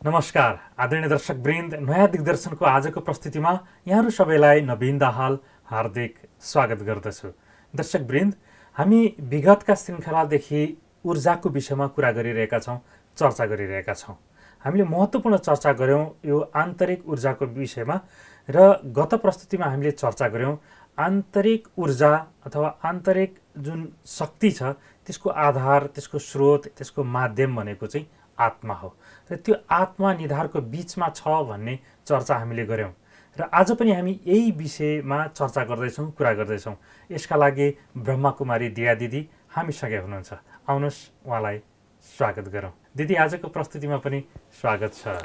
नमस्कार आदरणीय दर्शकवृन्द, नयाँ दिग्दर्शनको आजको प्रस्तुतिमा यहाँहरू सबैलाई नवीन दाहाल हार्दिक स्वागत गर्दछु। दर्शकवृन्द, हामी विगतका श्रृङ्खलादेखि ऊर्जाको विषयमा कुरा गरिरहेका छौँ, चर्चा गरिरहेका छौँ। हामीले महत्त्वपूर्ण चर्चा गऱ्यौँ यो आन्तरिक ऊर्जाको विषयमा र गत प्रस्तुतिमा हामीले चर्चा गऱ्यौँ आन्तरिक ऊर्जा अथवा आन्तरिक जुन शक्ति छ त्यसको आधार, त्यसको स्रोत, त्यसको माध्यम भनेको चाहिँ आत्मा हो र त्यो आत्मा निधारको बिचमा छ भन्ने चर्चा हामीले गऱ्यौँ र आज पनि हामी यही विषयमा चर्चा गर्दैछौँ, कुरा गर्दैछौँ। यसका लागि ब्रह्माकुमारी दिया दिदी हामीसँगै हुनुहुन्छ। आउनुहोस् उहाँलाई स्वागत गरौँ। दिदी, आजको प्रस्तुतिमा पनि स्वागत छ।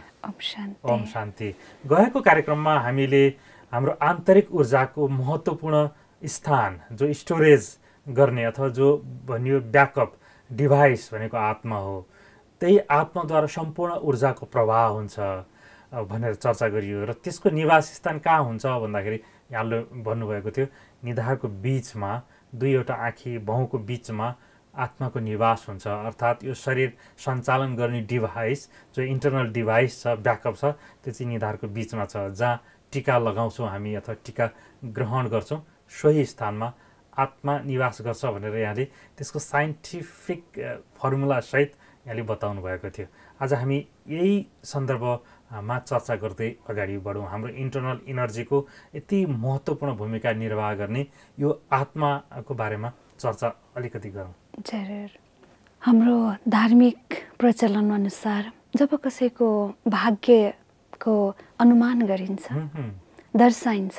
ओम शान्ति। गएको कार्यक्रममा हामीले हाम्रो आन्तरिक ऊर्जाको महत्त्वपूर्ण स्थान जो स्टोरेज गर्ने अथवा जो भनियो ब्याकअप डिभाइस भनेको आत्मा हो, त्यही आत्माद्वारा सम्पूर्ण ऊर्जाको प्रवाह हुन्छ भनेर चर्चा गरियो र त्यसको निवास स्थान कहाँ हुन्छ भन्दाखेरि यहाँले भन्नुभएको थियो निधारको बिचमा, दुईवटा आँखी भौँको बिचमा आत्माको निवास हुन्छ। अर्थात् यो शरीर सञ्चालन गर्ने डिभाइस जो इन्टरनल डिभाइस छ, ब्याकअप छ, त्यो चाहिँ निधारको बिचमा छ। जहाँ टिका लगाउँछौँ हामी अथवा टिका ग्रहण गर्छौँ सोही स्थानमा आत्मा निवास गर्छ भनेर यहाँले त्यसको साइन्टिफिक फर्मुलासहित यहाँले बताउनु भएको थियो। आज हामी यही सन्दर्भमा चर्चा गर्दै अगाडि बढौँ। हाम्रो इन्टरनल इनर्जीको यति महत्त्वपूर्ण भूमिका निर्वाह गर्ने यो आत्माको बारेमा चर्चा अलिकति गरौँ। जरुर। हाम्रो धार्मिक प्रचलन अनुसार जब कसैको भाग्यको अनुमान गरिन्छ, दर्शाइन्छ,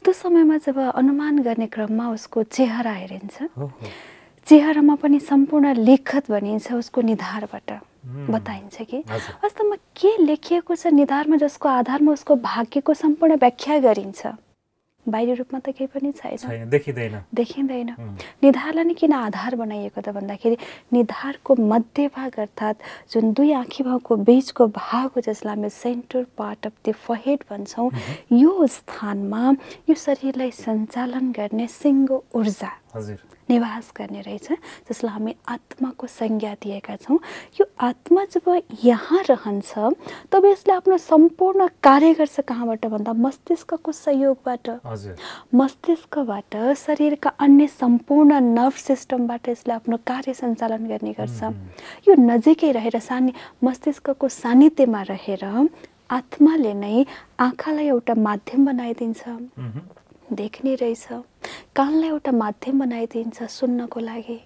त्यो समयमा जब अनुमान गर्ने क्रममा उसको चेहरा हेरिन्छ, चेहरामा पनि सम्पूर्ण लेखत भनिन्छ उसको निधारबाट बताइन्छ कि वास्तवमा के लेखिएको छ निधारमा, जसको आधारमा उसको भाग्यको सम्पूर्ण व्याख्या गरिन्छ। बाहिरी रूपमा त केही पनि छैन, देखिँदैन। निधारलाई नै किन आधार बनाइएको त भन्दाखेरि निधारको मध्यभाग अर्थात् जुन दुई आँखी भागको बीचको भाग हो जसलाई हामी centre part of the forehead भन्छौँ, यो स्थानमा यो शरीरलाई सञ्चालन गर्ने सिङ्गो ऊर्जा निवास गर्ने रहेछ, जसलाई हामी आत्माको संज्ञा दिएका छौँ। यो आत्मा जब यहाँ रहन्छ तब यसले आफ्नो सम्पूर्ण कार्य गर्छ। कहाँबाट भन्दा मस्तिष्कको सहयोगबाट, मस्तिष्कबाट शरीरका अन्य सम्पूर्ण नर्भ सिस्टमबाट यसले आफ्नो कार्य सञ्चालन गर्ने गर्छ। यो नजिकै रहेर मस्तिष्कको सान्निध्यमा रहेर आत्माले नै आँखालाई एउटा माध्यम बनाइदिन्छ, देख्ने रहेछ, कानलाई एउटा माध्यम बनाइदिन्छ सुन्नको लागि,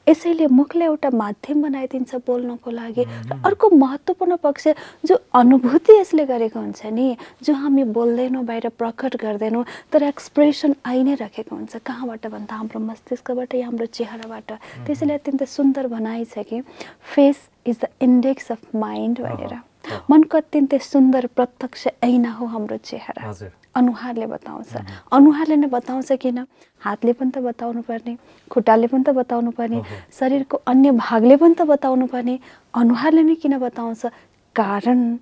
यसैले मुखलाई एउटा माध्यम बनाइदिन्छ बोल्नको लागि। अर्को महत्त्वपूर्ण पक्ष जो अनुभूति यसले गरेको हुन्छ नि, जो हामी बोल्दैनौँ, बाहिर प्रकट गर्दैनौँ, तर एक्सप्रेसन आइ नै राखेको हुन्छ। कहाँबाट भन्दा हाम्रो मस्तिष्कबाट या हाम्रो चेहराबाट। त्यसैले अत्यन्त सुन्दर भनाइ छ कि face is the index of mind भनेर। मनको अत्यन्तै सुन्दर प्रत्यक्ष ऐना हो हाम्रो चेहरा। अनुहारले बताउँछ, अनुहारले नै बताउँछ किन, हातले पनि त बताउनु पर्ने, खुट्टाले पनि त बताउनु पर्ने, शरीरको अन्य भागले पनि त बताउनु पर्ने, अनुहारले नै किन बताउँछ? कारण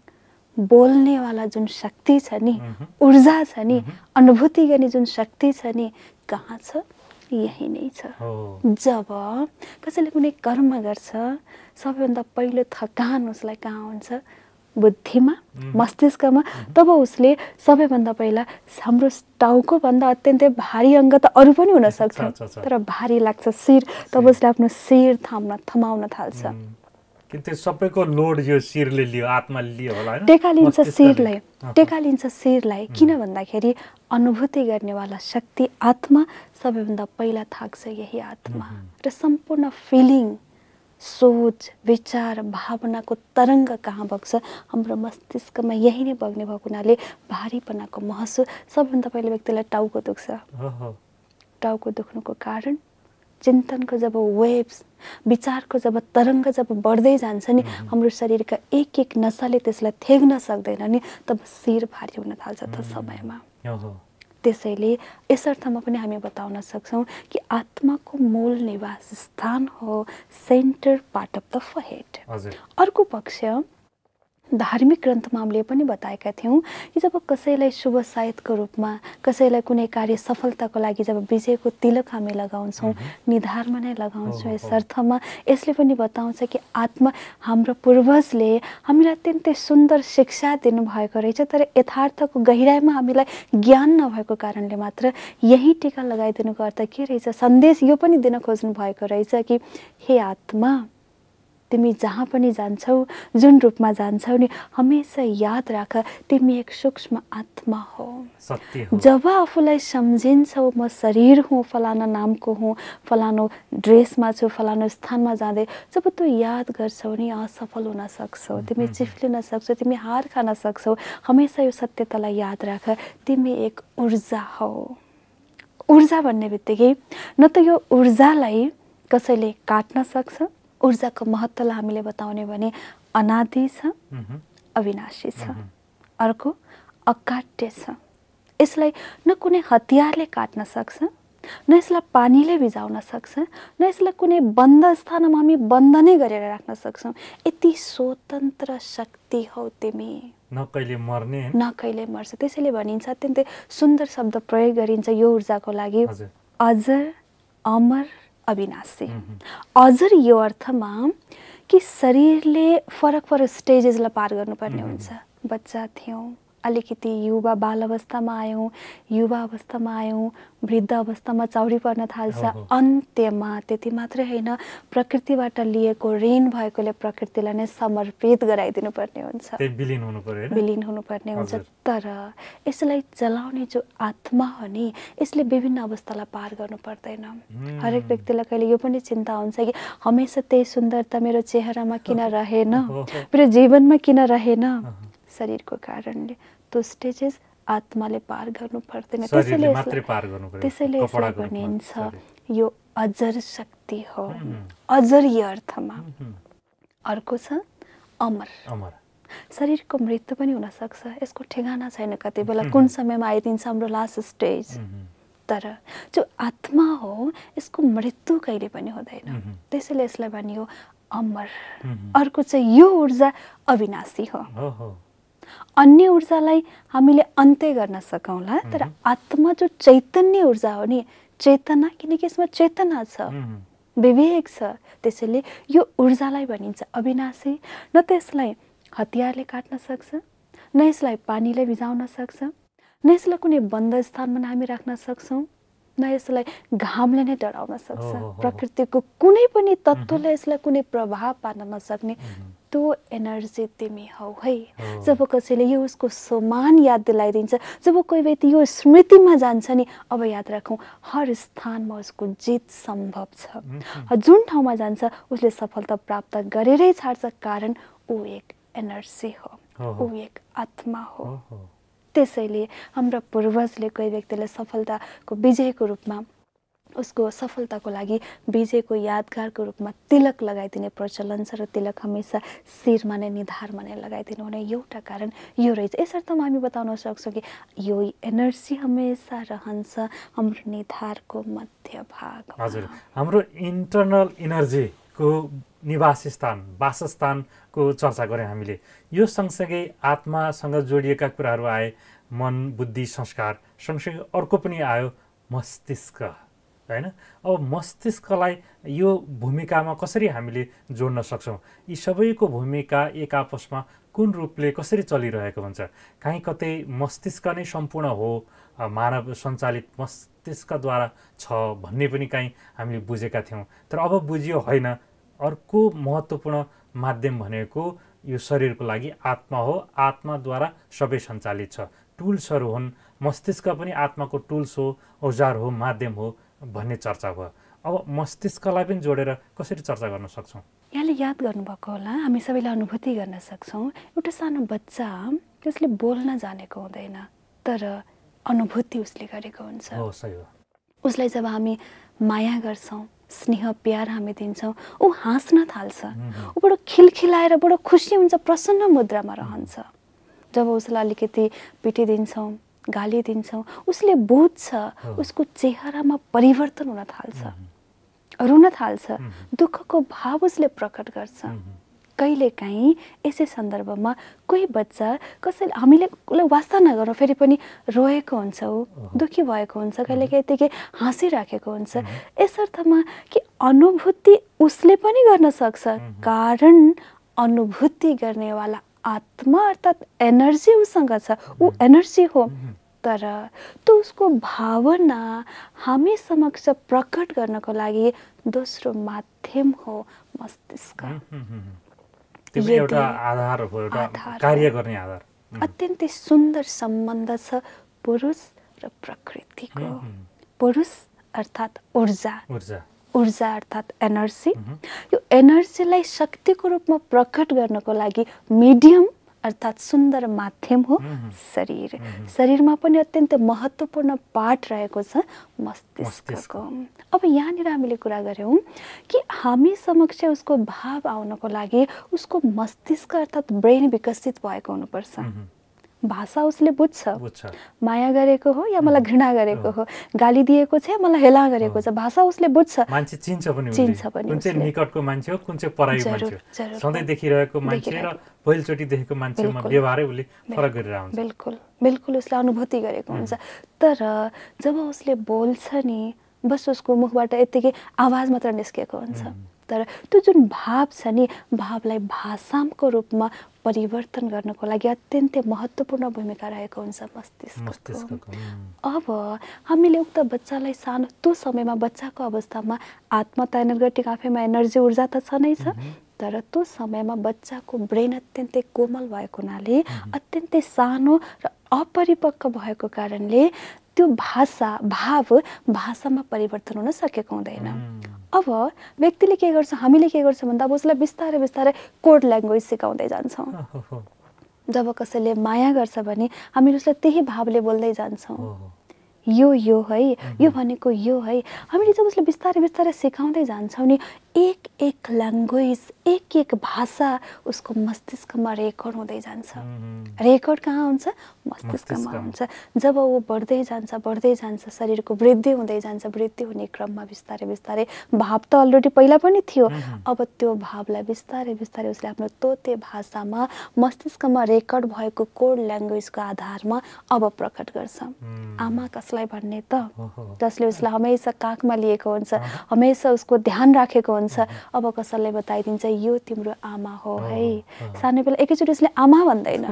बोल्नेवाला जुन शक्ति छ नि, ऊर्जा छ नि, अनुभूति गर्ने जुन शक्ति छ नि, कहाँ छ? यही नै छ। जब कसैले कुनै कर्म गर्छ सबैभन्दा पहिलो थकान उसलाई कहाँ हुन्छ? बुद्धिमा, मस्तिष्कमा। तब उसले सबैभन्दा पहिला हाम्रो टाउको भन्दा अत्यन्तै भारी अङ्ग त अरू पनि हुन सक्छ, तर भारी लाग्छ सिर, तब उसले आफ्नो सिर थमाउन थाल्छ। किन सबैको लोड यो सिरले लियो, आत्माले लियो होला हैन? टेकालिन्छ सिरलाई। किन भन्दाखेरि अनुभूति गर्नेवाला शक्ति आत्मा सबैभन्दा पहिला थाक्छ, यही आत्मा। र सम्पूर्ण फिलिङ, सोच, विचार, भावनाको तरङ्ग कहाँ बग्छ? हाम्रो मस्तिष्कमा। यही नै बग्ने भएको हुनाले भारीपनाको महसुस सबैभन्दा पहिले व्यक्तिलाई टाउको दुख्छ। टाउको दुख्नुको कारण चिन्तनको जब वेव्स, विचारको जब तरङ्ग जब बढ्दै जान्छ नि, हाम्रो शरीरका एक एक नसाले त्यसलाई थेग्न सक्दैन नि, तब शिर भारी हुन थाल्छ त समयमा। त्यसैले यस अर्थमा पनि हामी बताउन सक्छौँ कि आत्माको मूल निवास स्थान हो centre part of the forehead. अर्को पक्ष धार्मिक ग्रन्थमा हामीले पनि बताएका थियौँ कि जब कसैलाई शुभ सायतको रूपमा, कसैलाई कुनै कार्य सफलताको लागि जब विजयको तिलक हामी लगाउँछौँ, निधारमा नै लगाउँछौँ, यस अर्थमा यसले पनि बताउँछ कि आत्मा, हाम्रो पूर्वजले हामीलाई अत्यन्तै सुन्दर शिक्षा दिनुभएको रहेछ, तर यथार्थको गहिराइमा हामीलाई ज्ञान नभएको कारणले मात्र यही टीका लगाइदिनुको अर्थ के रहेछ? सन्देश यो पनि दिन खोज्नु भएको रहेछ कि हे आत्मा, तिमी जहाँ पनि जान्छौ, जुन रूपमा जान्छौ नि, हमेशा याद राख तिमी एक सूक्ष्म आत्मा हो। सत्य हो। जब आफूलाई सम्झिन्छौ म शरीर हुँ, फलाना नामको हुँ, फलानो ड्रेसमा छु, फलानो स्थानमा जाँदै, जब तँ याद गर्छौ नि असफल हुन सक्छौ, तिमी चिफ्लिन सक्छौ, तिमी हार खान सक्छौ। हमेशा यो सत्यतालाई याद राख, तिमी एक ऊर्जा हो। ऊर्जा भन्ने बित्तिकै न त यो ऊर्जालाई कसैले काट्न सक्छ, ऊर्जाको महत्त्वलाई हामीले बताउने भने अनादि छ, अविनाशी छ, अर्को अकाट्य छ। यसलाई न कुनै हतियारले काट्न सक्छ, न यसलाई पानीले भिजाउन सक्छ, न यसलाई कुनै बन्द स्थानमा हामी बन्द नै गरेर राख्न सक्छौँ। यति स्वतन्त्र शक्ति हौ तिमी, न कहिले मर्ने न कहिले मर्छ। त्यसैले भनिन्छ, अत्यन्तै सुन्दर शब्द प्रयोग गरिन्छ यो ऊर्जाको लागि, अजर, अमर, अविनाशी। अजर यो अर्थमा कि शरीरले फरक फरक स्टेजेसलाई पार गर्नुपर्ने हुन्छ। बच्चा थियौँ, अलिकति युवा बाल अवस्थामा आयौँ, युवा अवस्थामा आयौँ, वृद्ध अवस्थामा चाउरी पर्न थाल्छ, अन्त्यमा त्यति मात्रै होइन, प्रकृतिबाट लिएको ऋण भएकोले प्रकृतिलाई नै समर्पित गराइदिनु पर्ने हुन्छ, विलीन हुनुपर्ने हुन्छ। तर यसलाई चलाउने जो आत्मा हो नि, यसले विभिन्न अवस्थालाई पार गर्नु पर्दैन। हरेक व्यक्तिलाई कहिले यो पनि चिन्ता हुन्छ कि हमेसा त्यही सुन्दरता मेरो चेहरामा किन रहेन, मेरो जीवनमा किन रहेन, शरीरको कारणले। त्यो स्टेजेस आत्माले पार गर्नु पर्दैन। त्यसैले यसलाई भनिन्छ यो अजर शक्ति हो, अजर यो अर्थमा। अर्को छ अमर। शरीरको मृत्यु पनि हुन सक्छ, यसको ठेगाना छैन कति बेला कुन समयमा आइदिन्छ हाम्रो लास्ट स्टेज। तर जो आत्मा हो यसको मृत्यु कहिले पनि हुँदैन, त्यसैले यसलाई भनियो अमर। अर्को चाहिँ यो ऊर्जा अविनाशी हो। अन्य ऊर्जालाई हामीले अन्त्य गर्न सकौँला, तर आत्मा जो चैतन्य ऊर्जा हो नि, चेतना, किनकि यसमा चेतना छ, विवेक छ, त्यसैले यो ऊर्जालाई भनिन्छ अविनाशी। न त यसलाई हतियारले काट्न सक्छ, न यसलाई पानीले भिजाउन सक्छ, न यसलाई कुनै बन्द स्थानमा हामी राख्न सक्छौँ, न यसलाई घामले नै डराउन सक्छ। प्रकृतिको कुनै पनि तत्त्वले यसलाई कुनै प्रभाव पार्न नसक्ने त्यो एनर्जी तिमी हौ है। जब कसैले यो उसको समान याद दिलाइदिन्छ, जब कोही व्यक्ति यो स्मृतिमा जान्छ नि, अब याद राखौँ हर स्थानमा उसको जित सम्भव छ। जुन ठाउँमा जान्छ उसले सफलता प्राप्त गरेरै छाड्छ, कारण ऊ एक एनर्जी हो, ऊ एक आत्मा हो। त्यसैले हाम्रा पूर्वजले कोही व्यक्तिले सफलताको विजयको रूपमा, उसको सफलताको लागि विजयको यादगारको रूपमा तिलक लगाइदिने प्रचलन छ, र तिलक हमेसा शिरमा नै, निधारमा नै लगाइदिनु हुने एउटा कारण यो रहेछ। यस अर्थमा हामी बताउन सक्छौँ कि यो एनर्जी हमेसा रहन्छ हाम्रो निधारको मध्य भाग। हजुर, हाम्रो इन्टरनल एनर्जीको निवास स्थान, वासस्थानको चर्चा गऱ्यौँ हामीले। यो सँगसँगै आत्मासँग जोडिएका कुराहरू आए, मन, बुद्धि, संस्कार, सँगसँगै अर्को पनि आयो मस्तिष्क, हैन? अब मस्तिष्कलाई यो भूमिकामा कसरी हामीले जोड्न सक्छौँ? यी सबैको भूमिका एक आपसमा कुन रूपले कसरी चलिरहेको हुन्छ? काहीँ कतै मस्तिष्क नै सम्पूर्ण हो, मानव सञ्चालित मस्तिष्कद्वारा छ भन्ने पनि काहीँ हामीले बुझेका थियौँ। तर अब बुझियो होइन, अर्को महत्त्वपूर्ण माध्यम भनेको यो शरीरको लागि आत्मा हो, आत्माद्वारा सबै सञ्चालित छ, टुल्सहरू हुन्। मस्तिष्क पनि आत्माको टुल्स हो, औजार हो, माध्यम हो भन्ने चर्चा भयो। अब मस्तिष्कलाई पनि जोडेर कसरी चर्चा गर्न सक्छौँ? यहाँले याद गर्नुभएको होला, हामी सबैले अनुभूति गर्न सक्छौँ। एउटा सानो बच्चा जसले बोल्न जानेको हुँदैन, तर अनुभूति उसले गरेको हुन्छ। उसलाई जब हामी माया गर्छौँ, स्नेह प्यार हामी दिन्छौँ, ऊ हाँस्न थाल्छ, ऊ बडो खिलखिलाएर बडो खुसी हुन्छ, प्रसन्न मुद्रामा रहन्छ। जब उसलाई अलिकति पिटिदिन्छौँ, गाली दिन्छौँ, उसले बुझ्छ, उसको चेहरामा परिवर्तन हुन थाल्छ, रुन थाल्छ, दुःखको भाव उसले प्रकट गर्छ। कहिलेकाहीँ यसै सन्दर्भमा कोही बच्चा कसैले हामीले उसलाई वास्ता नगरौँ फेरि पनि रोएको हुन्छ, ऊ दुःखी भएको हुन्छ, कहिलेकाहीँ त्यतिकै हाँसिराखेको हुन्छ। यस अर्थमा कि अनुभूति उसले पनि गर्न सक्छ, कारण अनुभूति गर्नेवाला आत्मा अर्थात् एनर्जी उसँग छ, ऊ एनर्जी हो। तर त्यो उसको भावना हामी समक्ष प्रकट गर्नको लागि दोस्रो माध्यम हो मस्तिष्क। एउटा आधार हो, एउटा कार्य गर्ने आधार। अत्यन्तै सुन्दर सम्बन्ध छ पुरुष र प्रकृतिको। पुरुष अर्थात् ऊर्जा, ऊर्जा अर्थात् एनर्जी। यो एनर्जीलाई शक्तिको रूपमा प्रकट गर्नको लागि मिडियम अर्थात् सुन्दर माध्यम हो शरीर। शरीरमा पनि अत्यन्त महत्त्वपूर्ण पार्ट रहेको छ मस्तिष्कको। अब यहाँनिर हामीले कुरा गऱ्यौँ कि हामी समक्ष उसको भाव आउनको लागि उसको मस्तिष्क अर्थात् ब्रेन विकसित भएको हुनुपर्छ। भाषा उसले बुझ्छ, माया गरेको हो या मलाई घृणा गरेको हो, गाली दिएको छ या मलाई हेला गरेको छ, भाषा उसले बुझ्छ। मान्छे चिन्छ पनि, कुन चाहिँ निकटको मान्छे हो, कुन चाहिँ पराई मान्छे हो, सधैँ देखिरहेको मान्छे र पहिलोचोटि देखेको मान्छेमा व्यवहारै उसले फरक गरेर आउँछ। बिल्कुल बिल्कुल उसले अनुभूति गरेको हुन्छ। तर जब उसले बोल्छ नि, बस उसको मुखबाट यत्तिकै आवाज मात्र निस्केको हुन्छ। तर त्यो जुन भाव छ नि, भावलाई भाषाको रूपमा परिवर्तन गर्नको लागि अत्यन्तै महत्त्वपूर्ण भूमिका रहेको हुन्छ मस्तिष्कको। अब हामीले उक्त बच्चालाई सानो त्यो समयमा बच्चाको अवस्थामा आत्मा त एनर्जेटिक आफैमा एनर्जी ऊर्जा त छ नै छ, तर त्यो समयमा बच्चाको ब्रेन अत्यन्तै कोमल भएको हुनाले, अत्यन्तै सानो र अपरिपक्व भएको कारणले त्यो भाव भाषामा परिवर्तन हुन सकेको हुँदैन। अब व्यक्तिले के गर्छ, हामीले के गर्छौँ भन्दा अब उसलाई बिस्तारै बिस्तारै कोड ल्याङ्ग्वेज सिकाउँदै जान्छौँ। जब कसैले माया गर्छ भने हामी उसलाई त्यही भावले बोल्दै जान्छौँ, यो है, यो भनेको यो है। हामीले जब उसले बिस्तारै बिस्तारै सिकाउँदै जान्छौँ नि, एक एक ल्याङ्ग्वेज, एक एक भाषा उसको मस्तिष्कमा रेकर्ड हुँदै जान्छ। रेकर्ड कहाँ हुन्छ? मस्तिष्कमा हुन्छ। जब ऊ बढ्दै जान्छ, शरीरको वृद्धि हुँदै जान्छ, वृद्धि हुने क्रममा बिस्तारै बिस्तारै भाव त अलरेडी पहिला पनि थियो, अब त्यो भावलाई बिस्तारै बिस्तारै उसले आफ्नो तोते भाषामा मस्तिष्कमा रेकर्ड भएको कोड ल्याङ्ग्वेजको आधारमा अब प्रकट गर्छ। आमा कसलाई भन्ने त, जसले उसलाई हमेसा काखमा लिएको हुन्छ, हमेसा उसको ध्यान राखेको हुन्छ, अब कसैलाई बताइदिन्छ यो तिम्रो आमा हो है। सानो बेला एकैचोटि उसले आमा भन्दैन,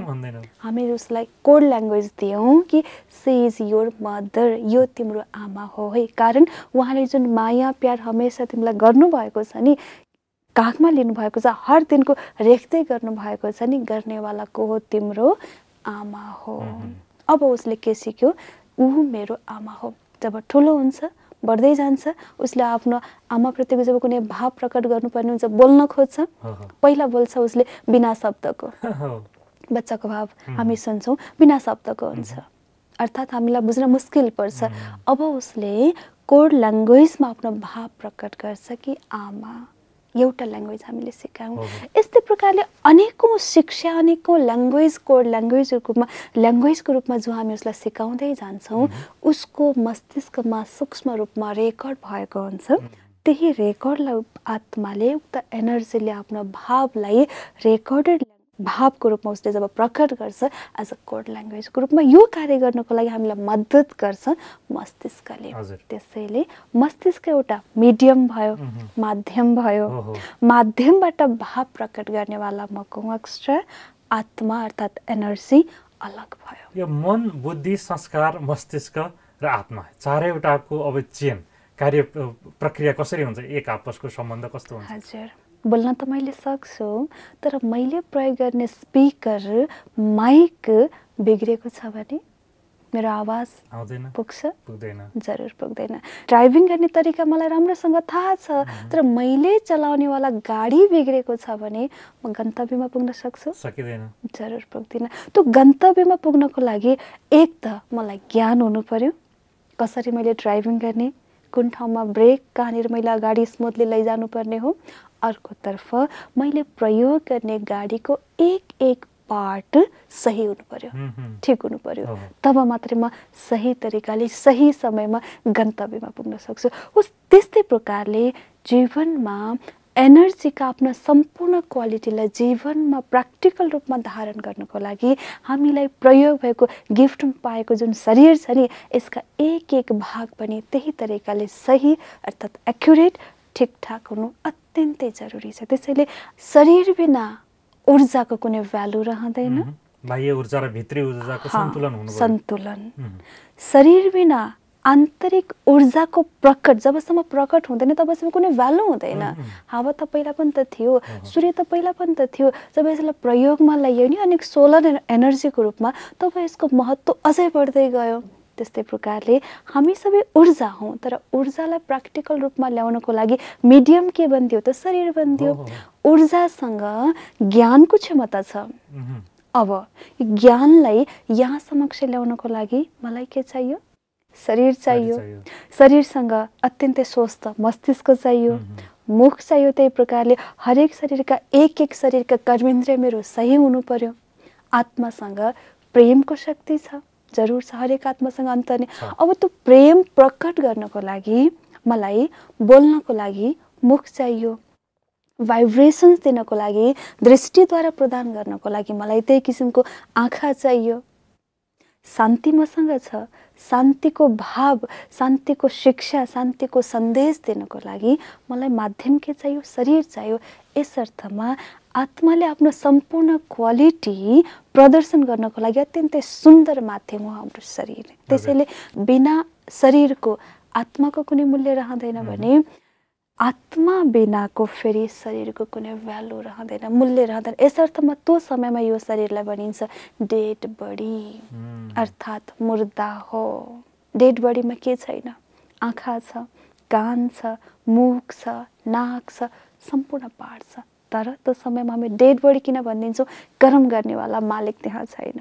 हामी उसलाई कोड ल्याङ्ग्वेज दियौँ कि सी इज योर मदर, यो तिम्रो आमा हो है। कारण उहाँले जुन माया प्यार हमेसा तिमीलाई गर्नुभएको छ नि, काखमा लिनुभएको छ, हर दिनको रेख्दै गर्नुभएको छ नि, गर्नेवाला को हो? तिम्रो आमा हो। अब उसले के सिक्यो? ऊ मेरो आमा हो। जब ठुलो हुन्छ, बढ्दै जान्छ, उसले आफ्नो आमाप्रतिको जब कुनै भाव प्रकट गर्नुपर्ने हुन्छ, बोल्न खोज्छ, पहिला बोल्छ उसले बिना शब्दको। बच्चाको भाव हामी सुन्छौँ बिना शब्दको हुन्छ, अर्थात् हामीलाई बुझ्न मुस्किल पर्छ। अब उसले कोड ल्याङ्ग्वेजमा आफ्नो भाव प्रकट गर्छ कि आमा। एउटा ल्याङ्ग्वेज हामीले सिकायौँ। यस्तै प्रकारले अनेकौँ शिक्षा, अनेकौँ ल्याङ्ग्वेज, कोड ल्याङ्ग्वेजको रूपमा जो हामी उसलाई सिकाउँदै जान्छौँ, उसको मस्तिष्कमा सूक्ष्म रूपमा रेकर्ड भएको हुन्छ। त्यही रेकर्डलाई आत्माले, उक्त एनर्जीले आफ्नो भावलाई रेकर्डेड भावको रूपमा उसले जब प्रकट गर्छ एज अ कोड ल्याङ्ग्वेजको रूपमा, यो कार्य गर्नको लागि हामीलाई मद्दत गर्छ मस्तिष्कले। त्यसैले मस्तिष्क एउटा मिडियम भयो, माध्यम भयो। माध्यमबाट भाव प्रकट गर्नेवाला मकोमक्ष आत्मा अर्थात् एनर्जी अलग भयो। यो मन, बुद्धि, संस्कार, मस्तिष्क र आत्मा चारैवटाको अब चेन कार्य प्रक्रिया कसरी हुन्छ? एक आपसको सम्बन्ध कस्तो हुन्छ? हजुर, बोल्न त मैले सक्छु, तर मैले प्रयोग गर्ने स्पिकर, माइक बिग्रेको छ भने मेरो आवाज पुग्दैन? जरुर पुग्दैन। ड्राइभिङ गर्ने तरिका मलाई राम्रोसँग थाहा छ, तर मैले चलाउनेवाला गाडी बिग्रेको छ भने म गन्तव्यमा पुग्न सक्छु? सकिँदैन, जरुर पुग्दिनँ। त्यो गन्तव्यमा पुग्नको लागि एक त मलाई ज्ञान हुनु पर्यो, कसरी मैले ड्राइभिङ गर्ने, कुन ठाउँमा ब्रेक, कहाँनिर मैले गाडी स्मुथली लैजानु पर्ने हो। अर्कोतर्फ मैले प्रयोग गर्ने गाडीको एक एक पार्ट सही हुनु पर्यो, ठिक हुनु पर्यो, तब मात्रै म सही तरिकाले सही समयमा गन्तव्यमा पुग्न सक्छु। त्यस्तै प्रकारले जीवनमा एनर्जीका आफ्नो सम्पूर्ण क्वालिटीलाई जीवनमा प्र्याक्टिकल रूपमा धारण गर्नको लागि हामीलाई प्रयोग भएको गिफ्ट पाएको जुन शरीर छ नि, यसका एक एक भाग पनि त्यही तरिकाले सही अर्थात् एक्युरेट ठिकठाक हुनु अत्यन्तै जरुरी छ। त्यसैले शरीर बिना ऊर्जाको कुनै भ्यालु रहँदैन। बाह्य ऊर्जा र भित्री ऊर्जाको सन्तुलन हुनु पर्यो। सन्तुलन। शरीर बिना आन्तरिक ऊर्जाको प्रकट जबसम्म प्रकट हुँदैन तबसम्म कुनै भ्यालु हुँदैन। हावा त पहिला पनि त थियो, सूर्य त पहिला पनि त थियो। जब यसलाई प्रयोगमा ल्याइयो नि अनेक सोलर एनर्जीको रूपमा, तब यसको महत्त्व अझै बढ्दै गयो। त्यस्तै प्रकारले हामी सबै ऊर्जा हौँ, तर ऊर्जालाई प्र्याक्टिकल रूपमा ल्याउनको लागि मिडियम के बन्दियो त शरीर बन्दियो। ऊर्जासँग ज्ञानको क्षमता छ। अब ज्ञानलाई यहाँ समक्ष ल्याउनको लागि मलाई के चाहियो? शरीर चाहियो। शरीरसँग अत्यन्तै स्वस्थ मस्तिष्क चाहियो, मुख चाहियो। त्यही प्रकारले हरेक शरीरका एक एक शरीरका कर्मेन्द्रिय मेरो सही हुनु पर्यो। आत्मासँग प्रेमको शक्ति छ, जरुर छ। हरेक आत्मासँग अन्तर्ने। अब त्यो प्रेम प्रकट गर्नको लागि मलाई बोल्नको लागि मुख चाहियो, भाइब्रेसन्स दिनको लागि दृष्टिद्वारा प्रदान गर्नको लागि मलाई त्यही किसिमको आँखा चाहियो। शान्ति मसँग छ। शान्तिको भाव, शान्तिको शिक्षा, शान्तिको सन्देश दिनको लागि मलाई माध्यम के चाहियो? शरीर चाहियो। यस अर्थमा आत्माले आफ्नो सम्पूर्ण क्वालिटी प्रदर्शन गर्नको लागि अत्यन्तै सुन्दर माध्यम हो हाम्रो शरीर। त्यसैले बिना शरीरको आत्माको कुनै मूल्य रहँदैन भने आत्मा बिनाको फेरि शरीरको कुनै भ्यालु रहँदैन, मूल्य रहँदैन। यस अर्थमा त्यो समयमा यो शरीरलाई भनिन्छ डेड बडी, अर्थात् मुर्दा हो। डेड बडीमा के छैन? आँखा छ, कान छ, मुख छ, नाक छ, सम्पूर्ण पार्ट छ। तर त्यो समयमा हामी डेड बडी किन भनिदिन्छौँ? कर्म गर्नेवाला मालिक त्यहाँ छैन,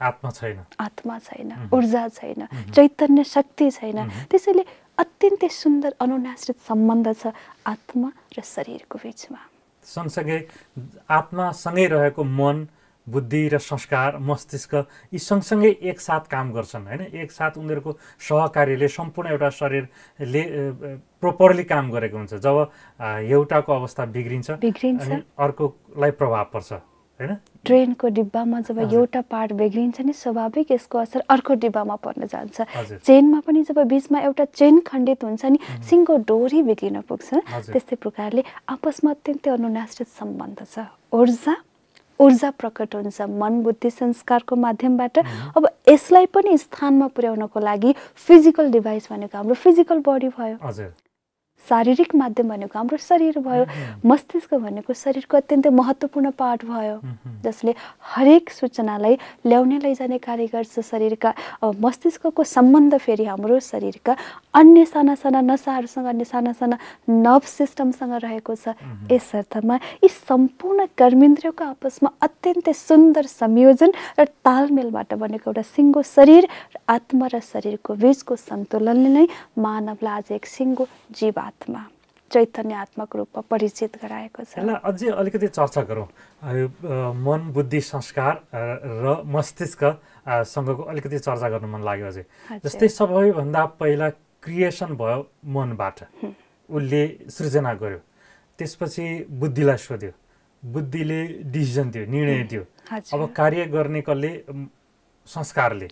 आत्मा छैन, आत्मा छैन, ऊर्जा छैन, चैतन्य शक्ति छैन। त्यसैले अत्यन्तै सुन्दर अनुनाश्रित सम्बन्ध छ आत्मा र शरीरको बिचमा। सँगसँगै आत्मासँगै रहेको मन, बुद्धि र संस्कार, मस्तिष्क यी सँगसँगै एकसाथ काम गर्छन् हैन। एकसाथ उनीहरूको सहकार्यले सम्पूर्ण एउटा शरीरले प्रोपरली काम गरेको हुन्छ। जब एउटाको अवस्था बिग्रिन्छ अनि अर्कोलाई प्रभाव पर्छ हैन। ट्रेनको डिब्बामा जब एउटा पार्ट बिग्रिन्छ नि, स्वाभाविक यसको असर अर्को डिब्बामा पर्न जान्छ। चेनमा पनि जब बीचमा एउटा चेन खण्डित हुन्छ नि, सिङ्गो डोरी बिग्रिन पुग्छ। त्यस्तै प्रकारले आपसमा अत्यन्तै अनुनाश्रित सम्बन्ध छ। ऊर्जा प्रकट हुन्छ मन, बुद्धि, संस्कारको माध्यमबाट। अब यसलाई पनि स्थानमा पुर्याउनको लागि फिजिकल डिभाइस भनेको हाम्रो फिजिकल बडी भयो, शारीरिक माध्यम भनेको हाम्रो शरीर भयो, मस्तिष्क भनेको शरीरको अत्यन्तै महत्त्वपूर्ण पार्ट भयो, जसले हरेक सूचनालाई ल्याउने लैजाने कार्य गर्छ शरीरका। अब मस्तिष्कको सम्बन्ध फेरि हाम्रो शरीरका अन्य साना साना नसाहरूसँग, अन्य साना साना नर्भ सिस्टमसँग रहेको छ। यस अर्थमा यी सम्पूर्ण कर्मेन्द्रियको आपसमा अत्यन्तै सुन्दर संयोजन र तालमेलबाट बनेको एउटा सिङ्गो शरीर र आत्मा र शरीरको बीचको सन्तुलनले नै मानवलाई आज एक सिङ्गो जीवात्मा, चैतन्य आत्माको रूपमा परिचित गराएको छ। यसलाई अझै अलिकति चर्चा गरौँ। मन, बुद्धि, संस्कार र मस्तिष्कसँगको अलिकति चर्चा गर्नु मन लाग्यो अझै। जस्तै सबैभन्दा पहिला क्रिएसन भयो मनबाट, उसले सृजना गर्यो। त्यसपछि बुद्धिलाई सोध्यो, बुद्धिले डिसिजन दियो, निर्णय दियो। अब कार्य गर्ने कसले? संस्कारले।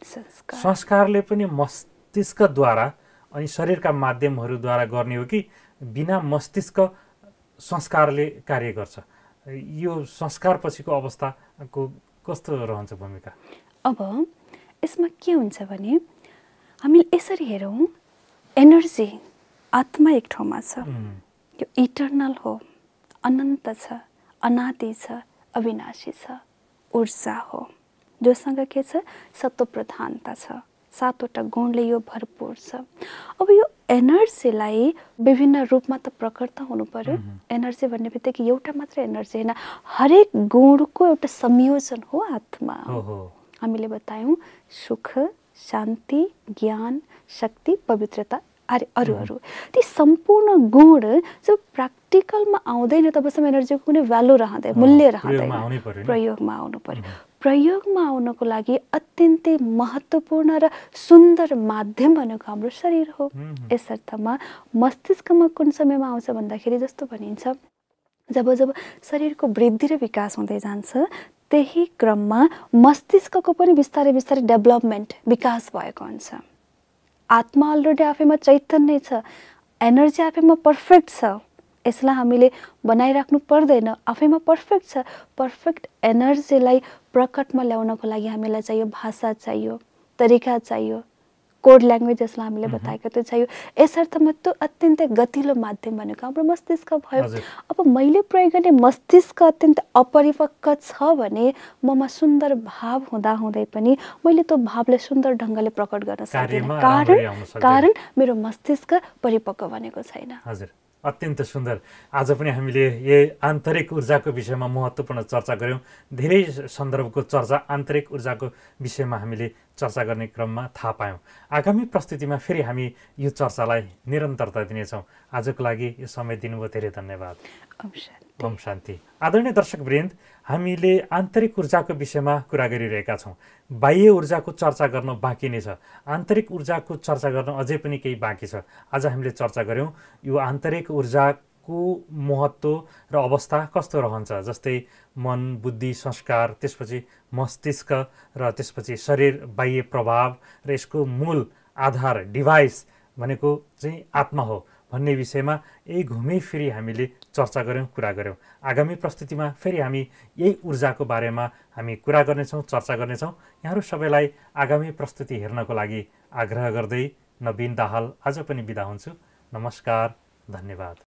संस्कारले पनि मस्तिष्कद्वारा अनि शरीरका माध्यमहरूद्वारा गर्ने हो कि बिना मस्तिष्क संस्कारले कार्य गर्छ? यो संस्कार पछिको अवस्थाको कस्तो रहन्छ भूमिका? अब यसमा के हुन्छ भने हामी यसरी हेरौँ, एनर्जी आत्मा एक ठाउँमा छ, यो इटर्नल हो, अनन्त छ, अनादि छ, अविनाशी छ, ऊर्जा हो, जोसँग के छ? सत्व प्रधानता छ, 7वटा गुणले यो भरपूर छ। अब यो एनर्जीलाई विभिन्न रूपमा त प्रकट त हुनु पर्यो। एनर्जी भन्ने बित्तिकै एउटा मात्र एनर्जी होइन, हरेक गुणको एउटा संयोजन हो आत्मा। हामीले बतायौँ सुख, शान्ति, ज्ञान, शक्ति, पवित्रता, अरू ती सम्पूर्ण गुण जब प्र्याक्टिकलमा आउँदैन तबसम्म एनर्जीको कुनै भ्यालु रहँदैन, मूल्य रहँदैन। प्रयोगमा आउनु पर्यो। प्रयोगमा आउनको लागि अत्यन्तै महत्त्वपूर्ण र सुन्दर माध्यम भनेको हाम्रो शरीर हो। यस अर्थमा मस्तिष्कमा कुन समयमा आउँछ भन्दाखेरि जस्तो भनिन्छ जब जब शरीरको वृद्धि र विकास हुँदै जान्छ त्यही क्रममा मस्तिष्कको पनि बिस्तारै बिस्तारै डेभलपमेन्ट विकास भएको हुन्छ। आत्मा अलरेडी आफैमा चैतन्य छ, एनर्जी आफैमा पर्फेक्ट छ, यसलाई हामीले बनाइराख्नु पर्दैन, आफैमा पर्फेक्ट छ। पर्फेक्ट एनर्जीलाई प्रकटमा ल्याउनको लागि हामीलाई चाहियो भाषा चाहियो, तरिका चाहियो, कोड ल्याङ्ग्वेज जसलाई हामीले बताएको त्यो चाहियो। यसर्थमा त्यो अत्यन्तै गतिलो माध्यम भनेको हाम्रो मस्तिष्क भयो। अब मैले प्रयोग गर्ने मस्तिष्क अत्यन्त अपरिपक्व छ भने ममा सुन्दर भाव हुँदाहुँदै पनि मैले त्यो भावलाई सुन्दर ढङ्गले प्रकट गर्न सक्दिनँ, कारण मेरो मस्तिष्क परिपक्व बनेको छैन। हजुर, अत्यन्त सुन्दर। आज पनि हामीले यही आन्तरिक ऊर्जाको विषयमा महत्त्वपूर्ण चर्चा गऱ्यौँ। धेरै सन्दर्भको चर्चा आन्तरिक ऊर्जाको विषयमा हामीले चर्चा गर्ने क्रममा थाहा पायौँ। आगामी प्रस्तुतिमा फेरि हामी यो चर्चालाई निरन्तरता दिनेछौँ। आजको लागि यो समय दिनुभयो, धेरै धन्यवाद। ओम शान्ति। आदरणीय दर्शकवृन्द, हामीले आन्तरिक ऊर्जाको विषयमा कुरा गरिरहेका छौँ। बाह्य ऊर्जाको चर्चा गर्न बाँकी नै छ, आन्तरिक ऊर्जाको चर्चा गर्न अझै पनि केही बाँकी छ। आज हामीले चर्चा गऱ्यौँ यो आन्तरिक ऊर्जाको महत्त्व र अवस्था कस्तो रहन्छ, जस्तै मन, बुद्धि, संस्कार, त्यसपछि मस्तिष्क र त्यसपछि शरीर, बाह्य प्रभाव र यसको मूल आधार डिभाइस भनेको चाहिँ आत्मा हो भन्ने विषयमा यही घुमेफिरी हामीले चर्चा गऱ्यौँ, कुरा गऱ्यौँ। आगामी प्रस्तुतिमा फेरि हामी यही ऊर्जाको बारेमा हामी कुरा गर्नेछौँ, चर्चा गर्नेछौँ। यहाँहरू सबैलाई आगामी प्रस्तुति हेर्नको लागि आग्रह गर्दै नवीन दाहाल आज पनि बिदा हुन्छु। नमस्कार, धन्यवाद।